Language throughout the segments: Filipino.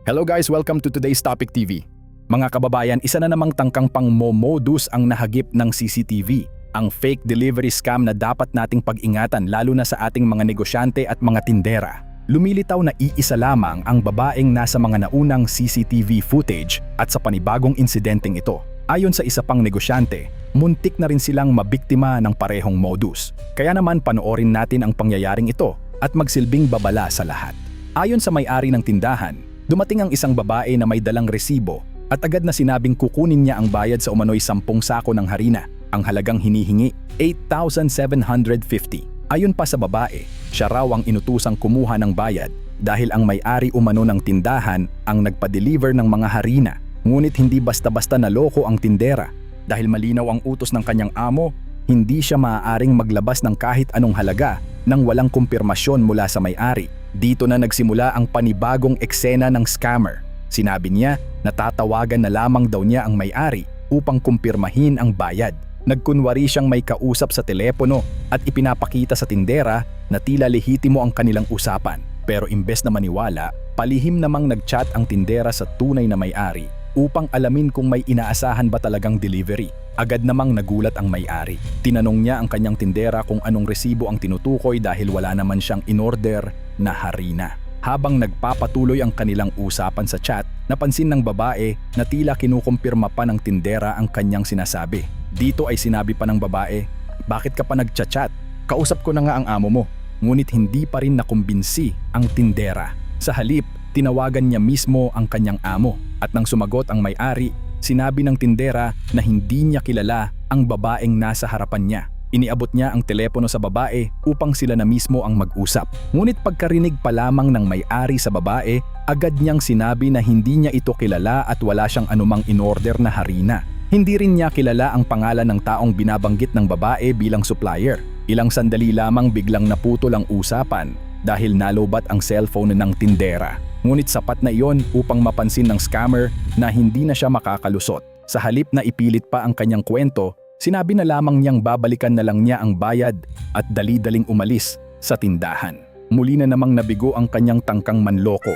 Hello guys, welcome to today's Topic TV. Mga kababayan, isa na namang tangkang pang-momodus ang nahagip ng CCTV. Ang fake delivery scam na dapat nating pag-ingatan lalo na sa ating mga negosyante at mga tindera. Lumilitaw na iisa lamang ang babaeng nasa mga naunang CCTV footage at sa panibagong insidenteng ito. Ayon sa isa pang negosyante, muntik na rin silang mabiktima ng parehong modus. Kaya naman panoorin natin ang pangyayaring ito at magsilbing babala sa lahat. Ayon sa may-ari ng tindahan, dumating ang isang babae na may dalang resibo at agad na sinabing kukunin niya ang bayad sa umano'y 10 sako ng harina. Ang halagang hinihingi, 8,750. Ayon pa sa babae, siya raw ang inutusang kumuha ng bayad dahil ang may-ari umano ng tindahan ang nagpa-deliver ng mga harina. Ngunit hindi basta-basta naloko ang tindera dahil malinaw ang utos ng kanyang amo, hindi siya maaaring maglabas ng kahit anong halaga nang walang kumpirmasyon mula sa may-ari. Dito na nagsimula ang panibagong eksena ng scammer. Sinabi niya na tatawagan na lamang daw niya ang may-ari upang kumpirmahin ang bayad. Nagkunwari siyang may kausap sa telepono at ipinapakita sa tindera na tila lehitimo ang kanilang usapan. Pero imbes na maniwala, palihim namang nagchat ang tindera sa tunay na may-ari upang alamin kung may inaasahan ba talagang delivery. Agad namang nagulat ang may-ari. Tinanong niya ang kanyang tindera kung anong resibo ang tinutukoy dahil wala naman siyang inorder na harina. Habang nagpapatuloy ang kanilang usapan sa chat, napansin ng babae na tila kinukumpirma pa ng tindera ang kanyang sinasabi. Dito ay sinabi pa ng babae, "Bakit ka pa nagchat-chat? Kausap ko na nga ang amo mo." Ngunit hindi pa rin nakumbinsi ang tindera. Sa halip, tinawagan niya mismo ang kanyang amo at nang sumagot ang may-ari, sinabi ng tindera na hindi niya kilala ang babaeng nasa harapan niya. Iniabot niya ang telepono sa babae upang sila na mismo ang mag-usap. Ngunit pagkarinig pa lamang ng may-ari sa babae, agad niyang sinabi na hindi niya ito kilala at wala siyang anumang inorder na harina. Hindi rin niya kilala ang pangalan ng taong binabanggit ng babae bilang supplier. Ilang sandali lamang biglang naputol ang usapan dahil nalobat ang cellphone ng tindera. Ngunit sapat na iyon upang mapansin ng scammer na hindi na siya makakalusot. Sa halip na ipilit pa ang kanyang kwento, sinabi na lamang niyang babalikan na lang niya ang bayad at dali-daling umalis sa tindahan. Muli na namang nabigo ang kanyang tangkang manloko.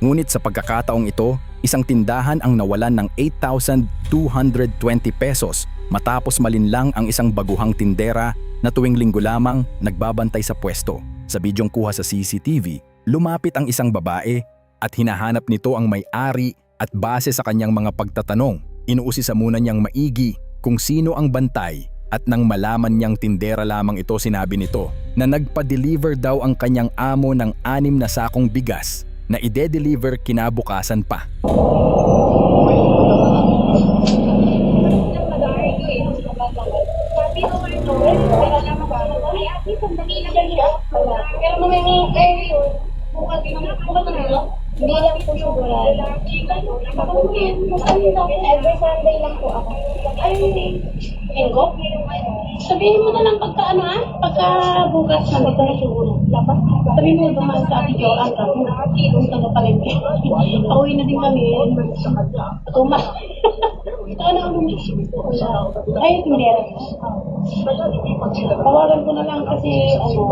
Ngunit sa pagkakataong ito, isang tindahan ang nawalan ng 8,220 pesos matapos malinlang ang isang baguhang tindera na tuwing linggo lamang nagbabantay sa pwesto. Sa bidyong kuha sa CCTV, lumapit ang isang babae at hinahanap nito ang may-ari at base sa kanyang mga pagtatanong, inuusisa muna niyang maigi kung sino ang bantay at nang malaman niyang tindera lamang ito, sinabi nito na nagpa-deliver daw ang kanyang amo ng 6 na sakong bigas na ide-deliver kinabukasan pa. Hindi lang po sigurado. Every Sunday lang po ako. Ay, linggo? Sabihin mo na lang pagka bukas na dito na siguro. Sabihin mo dumaan sa ating Joran ka. Kung tagapalengke. Pauwi na din kami. Tumas. Ito na ang ay, hindi. Tawagan ko na lang kasi ano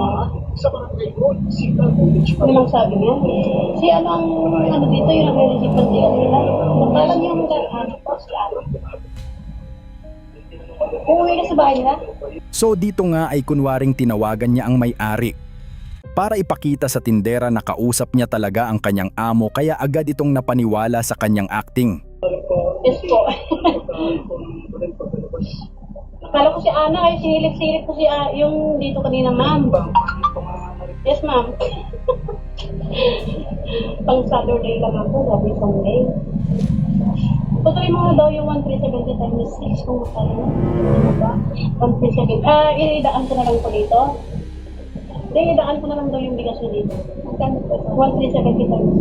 lang sabi niya. Si ano dito yung nag-receive nila. Magkalang yung uuwi na sa bahay nila. So dito nga ay kunwaring tinawagan niya ang may-ari para ipakita sa tindera na kausap niya talaga ang kanyang amo, kaya agad itong napaniwala sa kanyang acting. Yes po. Akala ko si Ana ay sinilip-silip ko yung dito kanina, ma'am. Yes, ma'am. Pang Saturday lang ako, sabi Sunday. Tutuloy mo daw yung 1,370 times 6 kung magkano. Ano ba? 1,370. Idaan ko na lang po dito. Hindi, idaan ko na lang daw yung bigas nyo dito. 1,370 times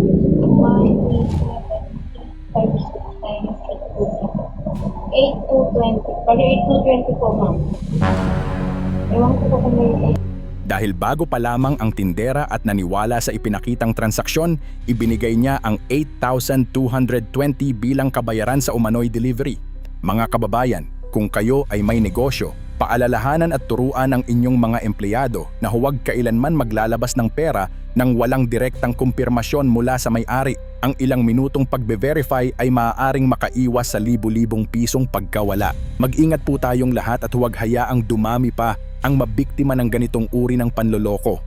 6. 1,370 times 8,220. Pag 8,220 po, ma'am. Ewan ko po kung may... Dahil bago pa lamang ang tindera at naniwala sa ipinakitang transaksyon, ibinigay niya ang 8,220 bilang kabayaran sa umano'y delivery. Mga kababayan, kung kayo ay may negosyo, Paalalahanan at turuan ang inyong mga empleyado na huwag kailanman maglalabas ng pera nang walang direktang kumpirmasyon mula sa may-ari. Ang ilang minutong pagbe-verify ay maaaring makaiwas sa libu-libong pisong pagkawala. Mag-ingat po tayong lahat at huwag hayaang dumami pa ang mabiktima ng ganitong uri ng panloloko.